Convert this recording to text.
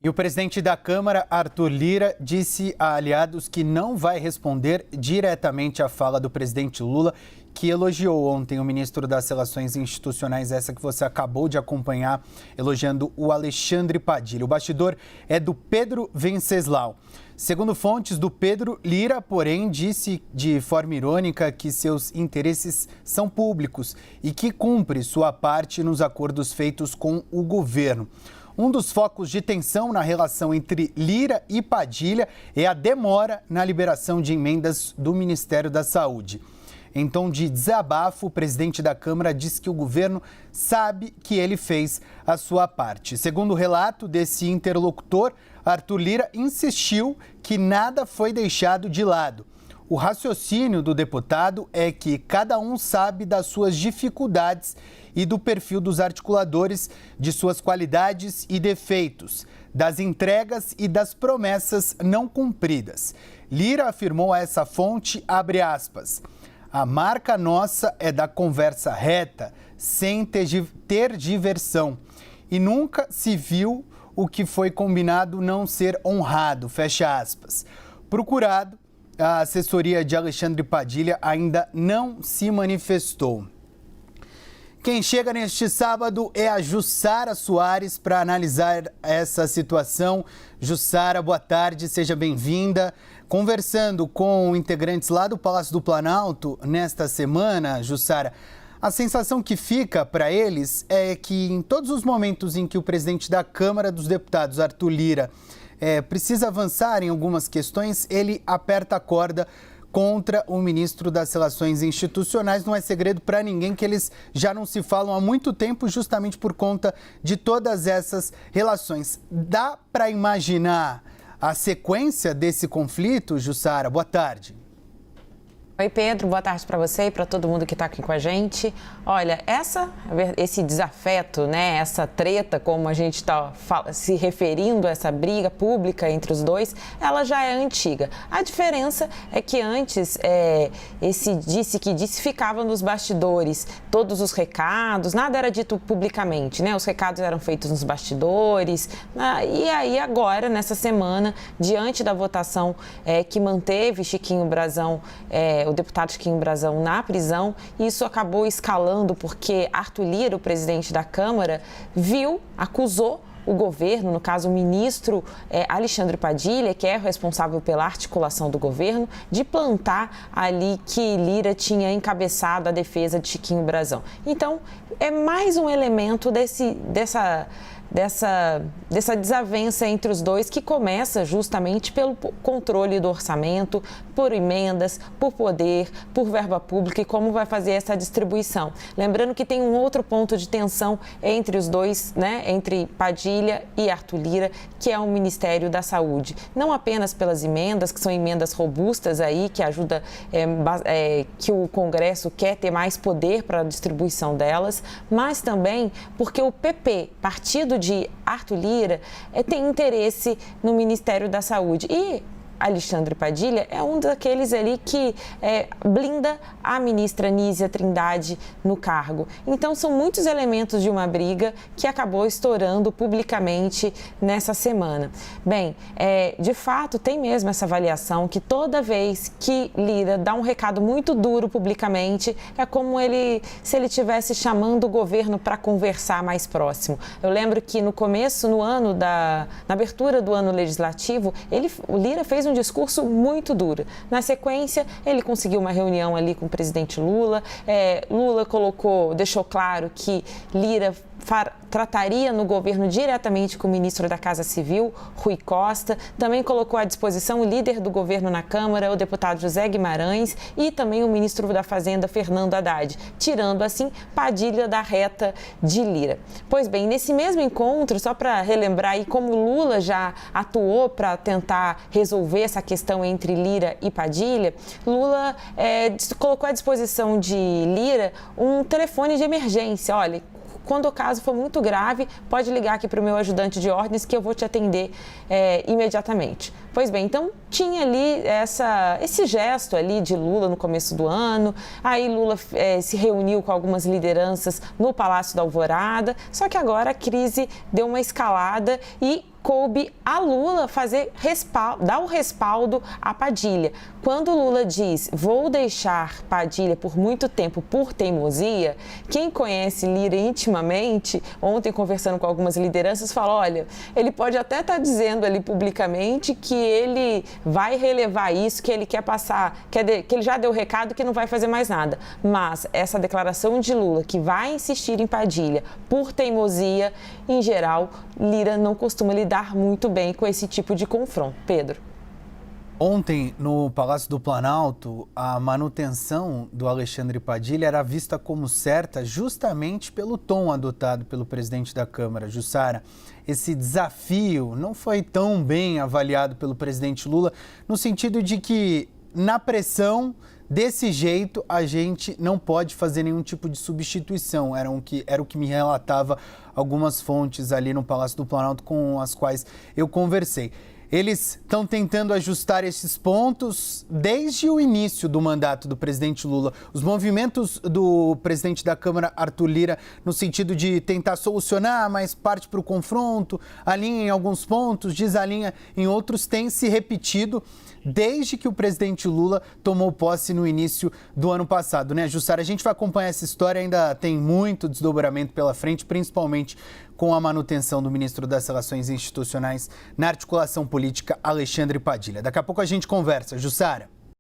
E o presidente da Câmara, Arthur Lira, disse a aliados que não vai responder diretamente à fala do presidente Lula, que elogiou ontem o ministro das Relações Institucionais, essa que você acabou de acompanhar, elogiando o Alexandre Padilha. O bastidor é do Pedro Venceslau. Segundo fontes do Pedro, Lira, porém, disse de forma irônica que seus interesses são públicos e que cumpre sua parte nos acordos feitos com o governo. Um dos focos de tensão na relação entre Lira e Padilha é a demora na liberação de emendas do Ministério da Saúde. Em tom de desabafo, o presidente da Câmara disse que o governo sabe que ele fez a sua parte. Segundo o relato desse interlocutor, Arthur Lira insistiu que nada foi deixado de lado. O raciocínio do deputado é que cada um sabe das suas dificuldades e do perfil dos articuladores, de suas qualidades e defeitos, das entregas e das promessas não cumpridas. Lira afirmou a essa fonte, abre aspas, a marca nossa é da conversa reta, sem ter diversão. E nunca se viu o que foi combinado não ser honrado, fecha aspas. Procurado, a assessoria de Alexandre Padilha ainda não se manifestou. Quem chega neste sábado é a Jussara Soares para analisar essa situação. Jussara, boa tarde, seja bem-vinda. Conversando com integrantes lá do Palácio do Planalto nesta semana, Jussara, a sensação que fica para eles é que em todos os momentos em que o presidente da Câmara dos Deputados, Arthur Lira, precisa avançar em algumas questões, ele aperta a corda contra o ministro das Relações Institucionais. Não é segredo para ninguém que eles já não se falam há muito tempo, justamente por conta de todas essas relações. Dá para imaginar a sequência desse conflito, Jussara? Boa tarde. Oi, Pedro, boa tarde para você e para todo mundo que está aqui com a gente. Olha, esse desafeto, né, essa treta, como a gente está se referindo a essa briga pública entre os dois, ela já é antiga. A diferença é que antes esse disse que disse ficava nos bastidores, todos os recados, nada era dito publicamente, né? Os recados eram feitos nos bastidores. E aí agora, nessa semana, diante da votação que manteve Chiquinho Brazão, o deputado Chiquinho Brazão na prisão, isso acabou escalando porque Arthur Lira, o presidente da Câmara, acusou o governo, no caso o ministro Alexandre Padilha, que é responsável pela articulação do governo, de plantar ali que Lira tinha encabeçado a defesa de Chiquinho Brazão. Então, é mais um elemento dessa desavença entre os dois, que começa justamente pelo controle do orçamento, por emendas, por poder, por verba pública e como vai fazer essa distribuição. Lembrando que tem um outro ponto de tensão entre os dois, né, entre Padilha e Arthur Lira, que é o Ministério da Saúde. Não apenas pelas emendas, que são emendas robustas aí, que ajuda, que o Congresso quer ter mais poder para a distribuição delas, mas também porque o PP, partido de Arthur Lira, tem interesse no Ministério da Saúde. E Alexandre Padilha é um daqueles ali que blinda a ministra Nízia Trindade no cargo. Então, são muitos elementos de uma briga que acabou estourando publicamente nessa semana. Bem, de fato, tem mesmo essa avaliação que toda vez que Lira dá um recado muito duro publicamente, é como se ele estivesse chamando o governo para conversar mais próximo. Eu lembro que no começo, na abertura do ano legislativo, o Lira fez um discurso muito duro. Na sequência, ele conseguiu uma reunião ali com o presidente Lula. Lula deixou claro que Lira trataria no governo diretamente com o ministro da Casa Civil, Rui Costa. Também colocou à disposição o líder do governo na Câmara, o deputado José Guimarães, e também o ministro da Fazenda, Fernando Haddad, tirando assim Padilha da reta de Lira. Pois bem, nesse mesmo encontro, só para relembrar aí como Lula já atuou para tentar resolver essa questão entre Lira e Padilha, Lula colocou à disposição de Lira um telefone de emergência. Olha, quando o caso for muito grave, pode ligar aqui para o meu ajudante de ordens que eu vou te atender imediatamente. Pois bem, então tinha ali esse gesto ali de Lula no começo do ano, aí Lula se reuniu com algumas lideranças no Palácio da Alvorada, só que agora a crise deu uma escalada e coube a Lula dar o respaldo a Padilha. Quando Lula diz, vou deixar Padilha por muito tempo por teimosia, quem conhece Lira intimamente, ontem conversando com algumas lideranças, fala, olha, ele pode até estar dizendo ali publicamente que ele vai relevar isso, que ele quer passar, que ele já deu o recado que não vai fazer mais nada. Mas essa declaração de Lula, que vai insistir em Padilha por teimosia, em geral, Lira não costuma lidar muito bem com esse tipo de confronto. Pedro. Ontem, no Palácio do Planalto, a manutenção do Alexandre Padilha era vista como certa justamente pelo tom adotado pelo presidente da Câmara, Jussara. Esse desafio não foi tão bem avaliado pelo presidente Lula, no sentido de que, na pressão, desse jeito, a gente não pode fazer nenhum tipo de substituição. Era o que me relatava algumas fontes ali no Palácio do Planalto com as quais eu conversei. Eles estão tentando ajustar esses pontos desde o início do mandato do presidente Lula. Os movimentos do presidente da Câmara, Arthur Lira, no sentido de tentar solucionar, mas parte para o confronto, alinha em alguns pontos, desalinha em outros, tem se repetido desde que o presidente Lula tomou posse no início do ano passado, né, Jussara? A gente vai acompanhar essa história, ainda tem muito desdobramento pela frente, principalmente com a manutenção do ministro das Relações Institucionais na articulação política, Alexandre Padilha. Daqui a pouco a gente conversa, Jussara.